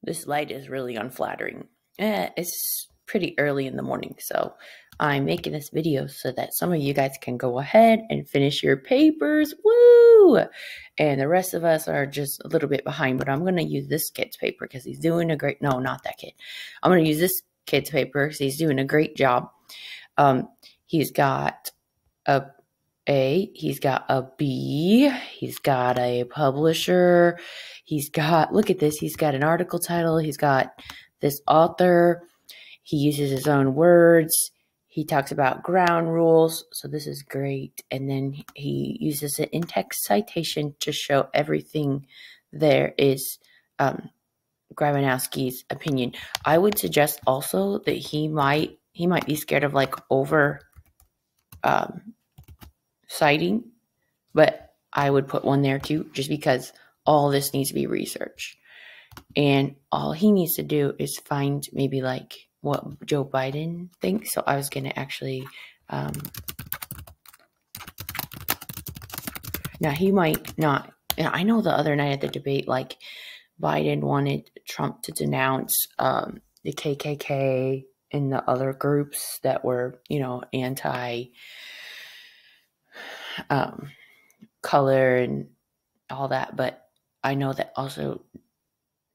this light is really unflattering. It's pretty early in the morning, so I'm making this video so that some of you guys can go ahead and finish your papers. Woo! And the rest of us are just a little bit behind, but I'm going to use this kid's paper because he's doing a great, no, not that kid. I'm going to use this kid's paper because he's doing a great job. He's got a A, he's got a B, he's got a publisher, he's got, look at this, he's got an article title, he's got this author, he uses his own words, he talks about ground rules, so this is great, and then he uses an in-text citation to show everything there is Grabanowski's opinion. I would suggest also that he might be scared of like over citing, but I would put one there too, just because all this needs to be researched. And all he needs to do is find maybe like what Joe Biden thinks. So I was going to actually, now he might not, I know the other night at the debate, like Biden wanted Trump to denounce the KKK and the other groups that were, anti color and all that, but I know that also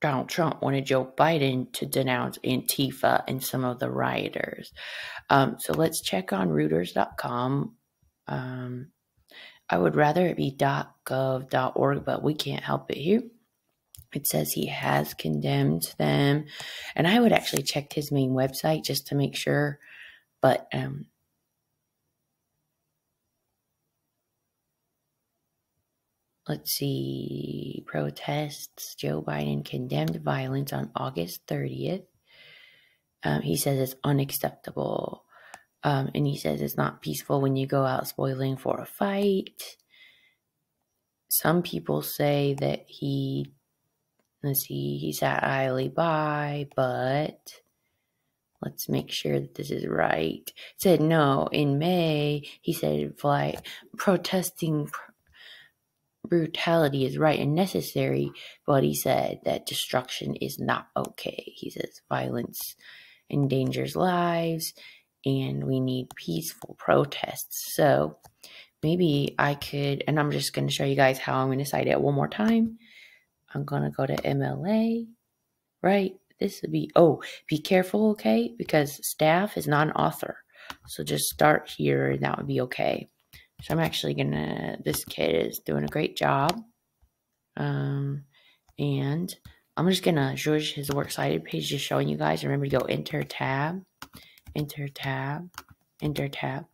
Donald Trump wanted Joe Biden to denounce Antifa and some of the rioters. So let's check on Reuters.com. I would rather it be .gov.org, but we can't help it here. It says he has condemned them, and I would actually check his main website just to make sure, but let's see, protests. Joe Biden condemned violence on August 30th. He says it's unacceptable. And he says it's not peaceful when you go out spoiling for a fight. Some people say that he sat idly by, but let's make sure that this is right. Said no. In May, he said protesting brutality is right and necessary, but he said that destruction is not okay. He says violence endangers lives and we need peaceful protests. So maybe I could, and I'm just going to show you guys how I'm going to cite it one more time. I'm going to go to MLA, right? This would be, be careful, okay? Because staff is not an author. So just start here and that would be okay. So I'm actually this kid is doing a great job. And I'm just going to George his works cited page, just showing you guys. Remember to go enter tab, enter tab, enter tab.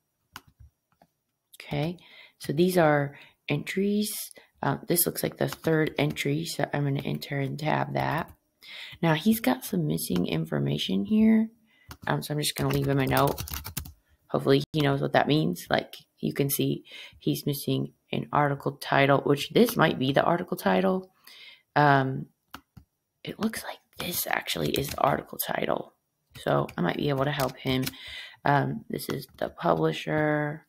Okay. So these are entries. This looks like the third entry. So I'm going to enter and tab that. Now he's got some missing information here. So I'm just going to leave him a note. Hopefully he knows what that means. Like you can see he's missing an article title, which this might be the article title. It looks like this actually is the article title. So I might be able to help him. This is the publisher.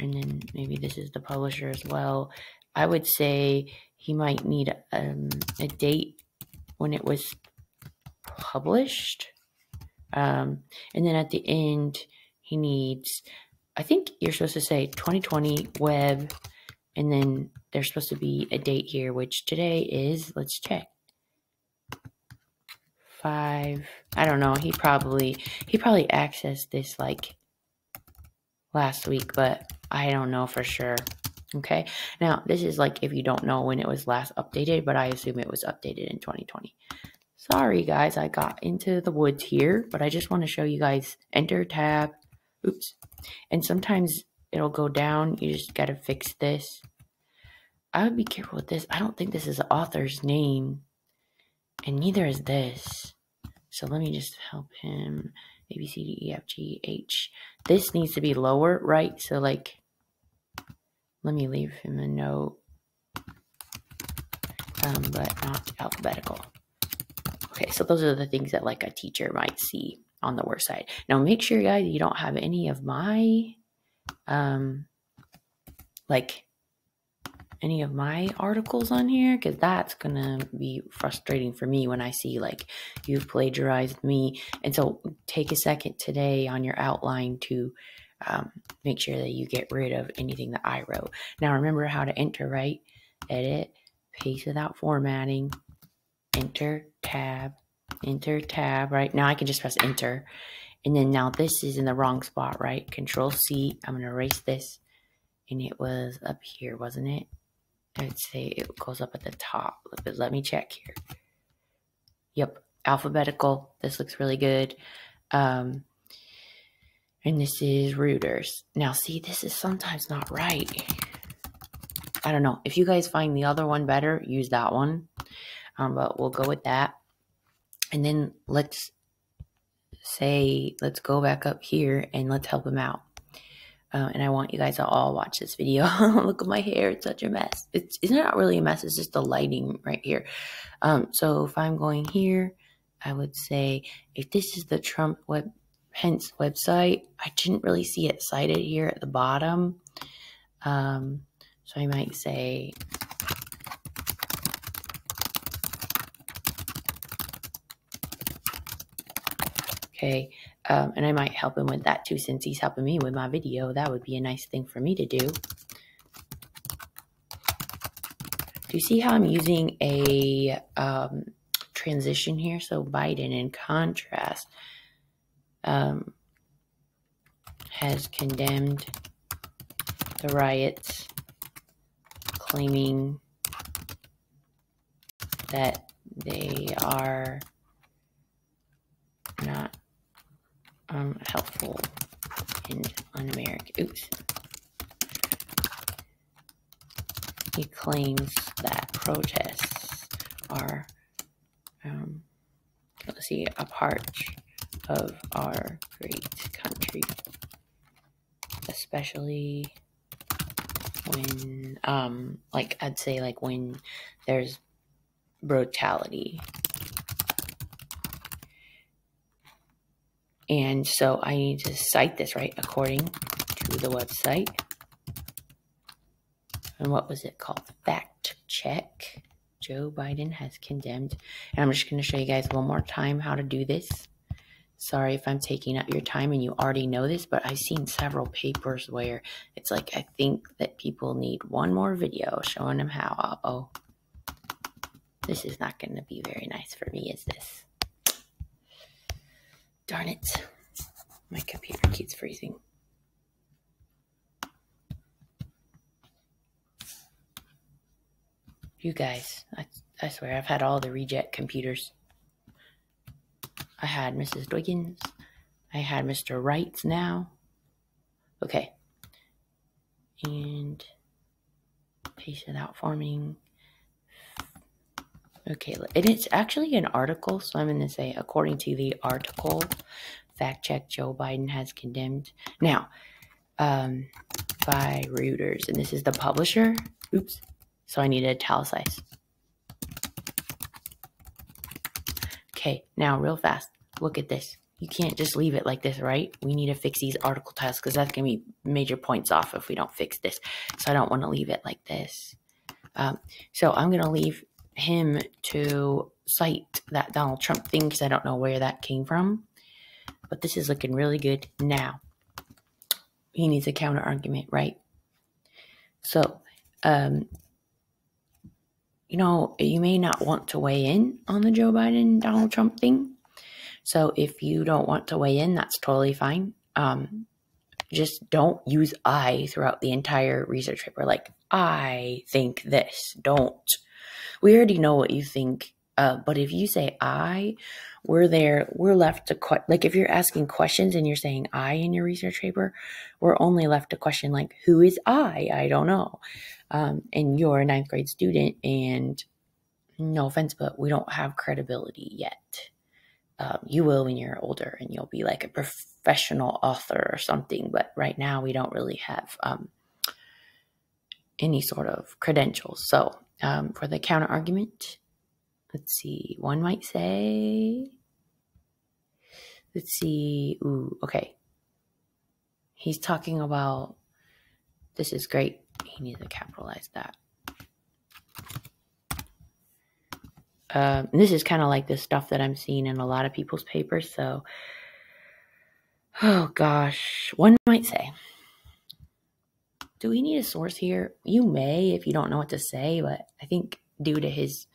And then maybe this is the publisher as well. I would say he might need a date when it was published. And then at the end, he needs, I think you're supposed to say 2020 web, and then there's supposed to be a date here, which today is, let's check. 5, I don't know, he probably accessed this like last week, but I don't know for sure. Okay, now this is like if you don't know when it was last updated, but I assume it was updated in 2020. Sorry guys, I got into the woods here, but I just want to show you guys enter tab. Oops. And sometimes it'll go down. You just got to fix this. I would be careful with this. I don't think this is the author's name, and neither is this. So let me just help him. A, B, C, D, E, F, G, H. This needs to be lower, right? So like, let me leave him a note, but not alphabetical. Okay, so those are the things that like a teacher might see on the work side. Now make sure guys you don't have any of my like any of my articles on here, because that's gonna be frustrating for me when I see like you've plagiarized me. And so take a second today on your outline to make sure that you get rid of anything that I wrote. Now remember how to enter, right? Edit, paste without formatting, enter tab, right? Now I can just press enter. And then now this is in the wrong spot, right? Control C, I'm gonna erase this. And it was up here, wasn't it? I'd say it goes up at the top, but let me check here. Yep, alphabetical. This looks really good. And this is Reuters. Now, see, this is sometimes not right. I don't know. If you guys find the other one better, use that one. But we'll go with that. And then let's go back up here and let's help him out. And I want you guys to all watch this video. Look at my hair. It's such a mess. It's not really a mess. It's just the lighting right here. So if I'm going here, I would say if this is the Pence website, I didn't really see it cited here at the bottom. So I might say, okay, and I might help him with that too, since he's helping me with my video. That would be a nice thing for me to do. Do you see how I'm using a transition here? So Biden, in contrast, has condemned the riots, claiming that they are not helpful and un-American. Oops. He claims that protests are, let's see, a part of our great country, especially when, like I'd say, like when there's brutality. And so I need to cite this, right, according to the website. And what was it called? Fact check. Joe Biden has condemned. And I'm just going to show you guys one more time how to do this. Sorry if I'm taking up your time and you already know this, but I've seen several papers where it's like, I think that people need one more video showing them how. Uh-oh. This is not going to be very nice for me, is this? Darn it. My computer keeps freezing. You guys, I swear, I've had all the reject computers. I had Mrs. Dwiggins. I had Mr. Wrights now. Okay. And paste without forming. Okay, and it's actually an article, so I'm going to say, according to the article, fact check, Joe Biden has condemned. Now, by Reuters, and this is the publisher. Oops. So I need to italicize. Okay, now real fast, look at this. You can't just leave it like this, right? We need to fix these article titles because that's going to be major points off if we don't fix this. So I don't want to leave it like this. So I'm going to leave him to cite that Donald Trump thing because I don't know where that came from. But this is looking really good now. He needs a counter argument, right? So, you know, you may not want to weigh in on the Joe Biden, Donald Trump thing. So if you don't want to weigh in, that's totally fine. Just don't use I throughout the entire research paper. Like, I think this. Don't. We already know what you think. But if you say I, we're left to, like if you're asking questions and you're saying I in your research paper, we're only left to question like, who is I? I don't know. And you're a 9th grade student and no offense, but we don't have credibility yet. You will when you're older and you'll be like a professional author or something. But right now we don't really have any sort of credentials. So for the counter argument, let's see, one might say, let's see, ooh, okay. He's talking about, this is great. He needs to capitalize that. this is kind of like the stuff that I'm seeing in a lot of people's papers. So, oh gosh, one might say, do we need a source here? You may if you don't know what to say, but I think due to he's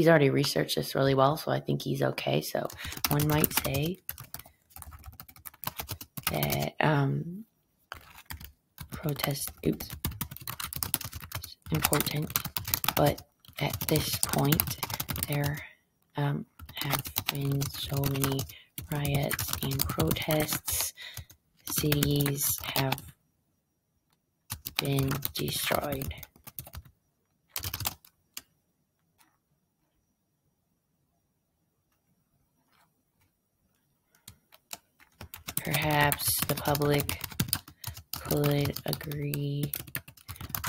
already researched this really well, so I think he's okay. So one might say that protest, oops, important, but at this point there have been so many riots and protests, cities have been destroyed. Perhaps the public could agree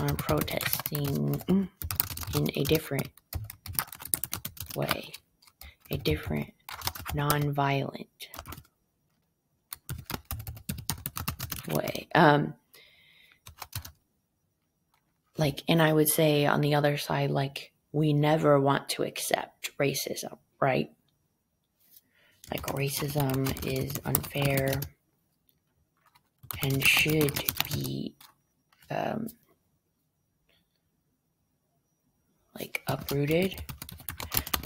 on protesting in a different way, a different, non-violent way. And I would say on the other side, like, we never want to accept racism, right? Like, racism is unfair and should be uprooted.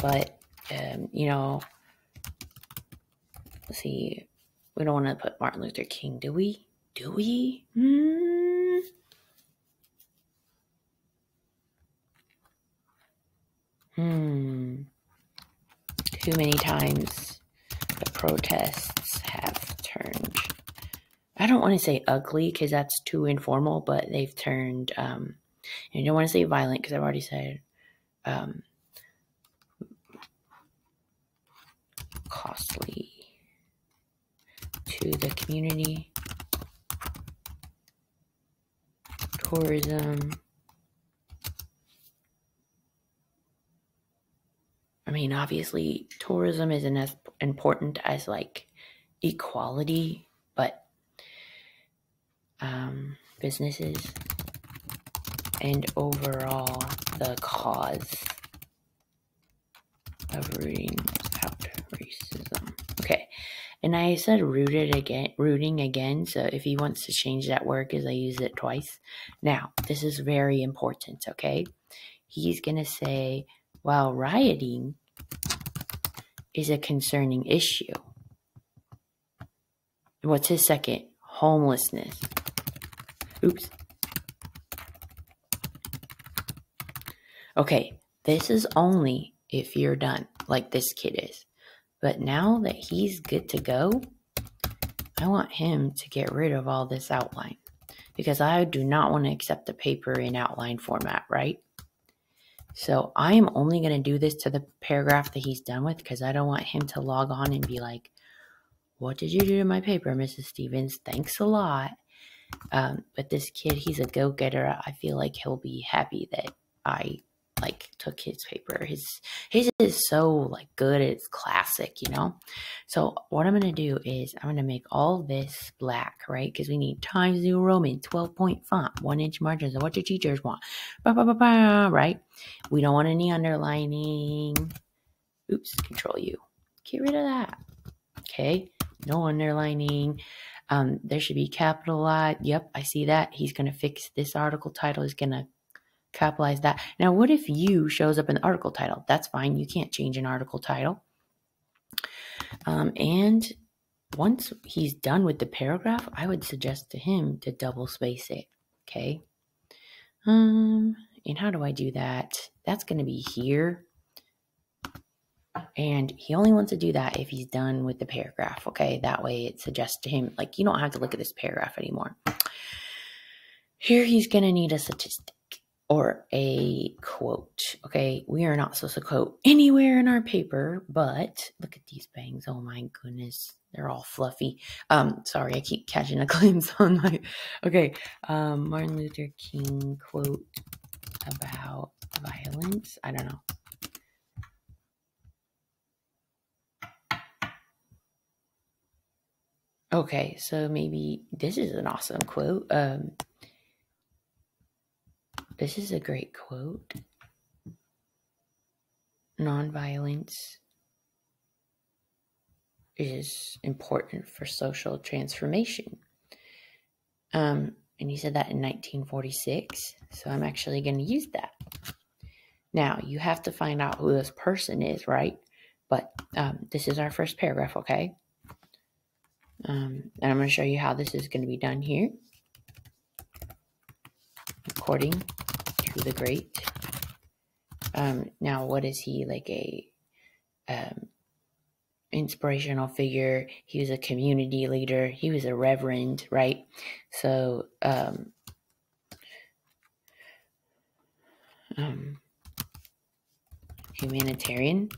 But let's see, we don't want to put Martin Luther King, do we? Too many times the protests have turned, I don't want to say ugly because that's too informal, but they've turned, and I don't want to say violent because I've already said costly to the community. Tourism. I mean, obviously, tourism isn't as important as like equality, but businesses and overall the cause of rooting out racism. Okay, and I said rooting again, so if he wants to change that word because I use it twice. Now, this is very important, okay? He's going to say, while rioting is a concerning issue. What's his second? Homelessness. Oops. Okay, this is only if you're done, like this kid is. But now that he's good to go, I want him to get rid of all this outline because I do not want to accept the paper in outline format, right? So I am only going to do this to the paragraph that he's done with because I don't want him to log on and be like, what did you do to my paper, Mrs. Stevens? Thanks a lot. But this kid, he's a go-getter. I feel like he'll be happy that I took his paper. His is so good. It's classic, So what I'm going to do is I'm going to make all this black, right? Because we need Times New Roman, 12-point font, 1-inch margins, and what your teachers want. Right? We don't want any underlining. Oops, Control U. Get rid of that. Okay, no underlining. There should be capital I. Yep, I see that. He's going to fix this article title. He's going to capitalize that. Now, what if you shows up in the article title? That's fine. You can't change an article title. And once he's done with the paragraph, I would suggest to him to double space it. Okay. And how do I do that? That's going to be here. And he only wants to do that if he's done with the paragraph, okay? That way it suggests to him, you don't have to look at this paragraph anymore. Here he's going to need a statistic or a quote, okay? We are not supposed to quote anywhere in our paper, but look at these bangs. Oh my goodness. They're all fluffy. Sorry, I keep catching a glimpse on my, okay. Martin Luther King quote about violence. I don't know. Okay, so maybe this is an awesome quote. This is a great quote. nonviolence is important for social transformation. And he said that in 1946, so I'm actually going to use that. Now, you have to find out who this person is, right? But this is our first paragraph, okay? And I'm going to show you how this is going to be done here. According to the great. Now, what is he? Like a inspirational figure. He was a community leader. He was a reverend, right? So, humanitarian.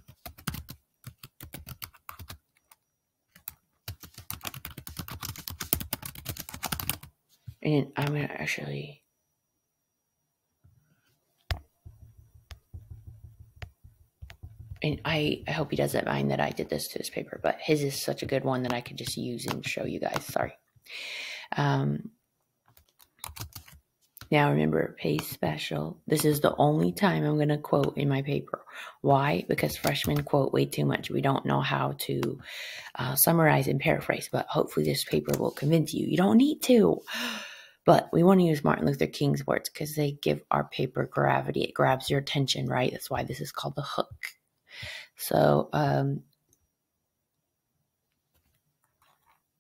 And I'm going to actually... And I hope he doesn't mind that I did this to his paper, but his is such a good one that I could just use and show you guys. Sorry. Now remember, pay special. This is the only time I'm going to quote in my paper. Why? Because freshmen quote way too much. We don't know how to summarize and paraphrase, but hopefully this paper will convince you. You don't need to. But we want to use Martin Luther King's words because they give our paper gravity. It grabs your attention, right? That's why this is called the hook. So, and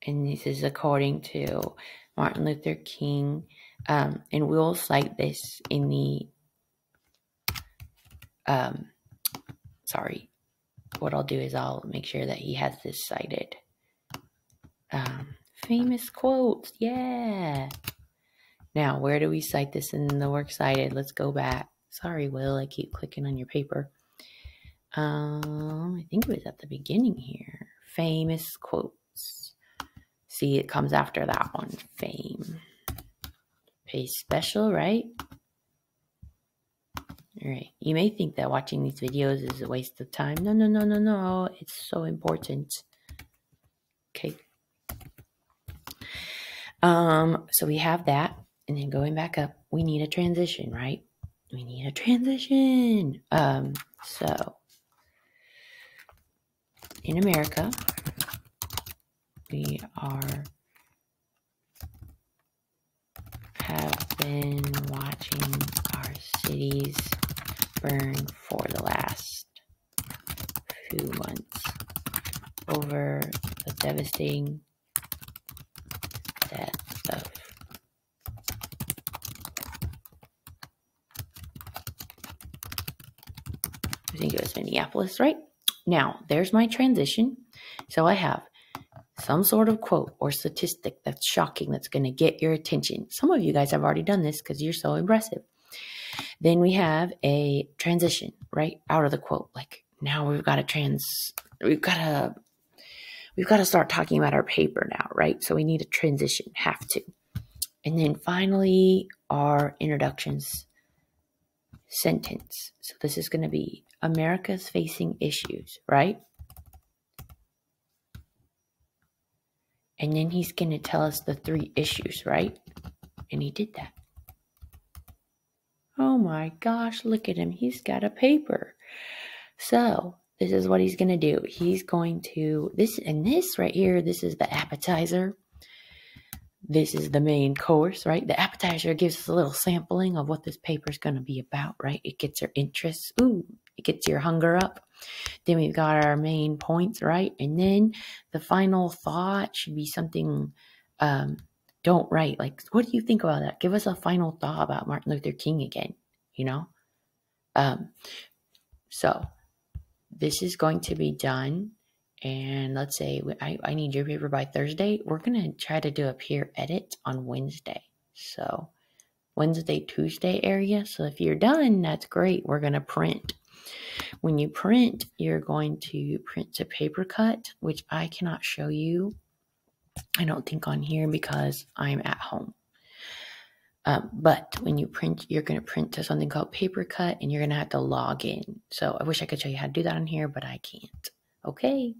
this is according to Martin Luther King, and we'll cite this in the, sorry, what I'll do is I'll make sure that he has this cited. Famous quotes, yeah. Now, where do we cite this in the works cited? Let's go back. Sorry, Will, I keep clicking on your paper. I think it was at the beginning here. Famous quotes. See, it comes after that one. Fame. Pay special, right? All right. You may think that watching these videos is a waste of time. No, no, no, no, no. It's so important. Okay. So we have that. And then going back up, we need a transition, right? We need a transition. So in America, we have been watching our cities burn for the last few months over the devastating death of I think it was Minneapolis, right? Now, there's my transition. So I have some sort of quote or statistic that's shocking, that's going to get your attention. Some of you guys have already done this because you're so impressive. Then we have a transition, right? Out of the quote. Like now we've got to start talking about our paper now, right? So we need a transition, have to. And then finally, our introductions sentence. So this is going to be America's facing issues, right? And then he's going to tell us the 3 issues, right? And he did that. Oh my gosh, look at him. He's got a paper. So this is what he's going to do. He's going to, this right here, this is the appetizer. This is the main course, right? The appetizer gives us a little sampling of what this paper is going to be about, right? It gets your interest. Ooh, it gets your hunger up. Then we've got our main points, right? And then the final thought should be something, don't write. Like, what do you think about that? Give us a final thought about Martin Luther King again, you know? So this is going to be done. And let's say I need your paper by Thursday. We're going to try to do a peer edit on Wednesday. So Wednesday, Tuesday area. So if you're done, that's great. We're going to print. When you print, you're going to print to paper cut, which I cannot show you. I don't think on here because I'm at home. But when you print, you're going to print to something called paper cut, and you're going to have to log in. So I wish I could show you how to do that on here, but I can't. Okay.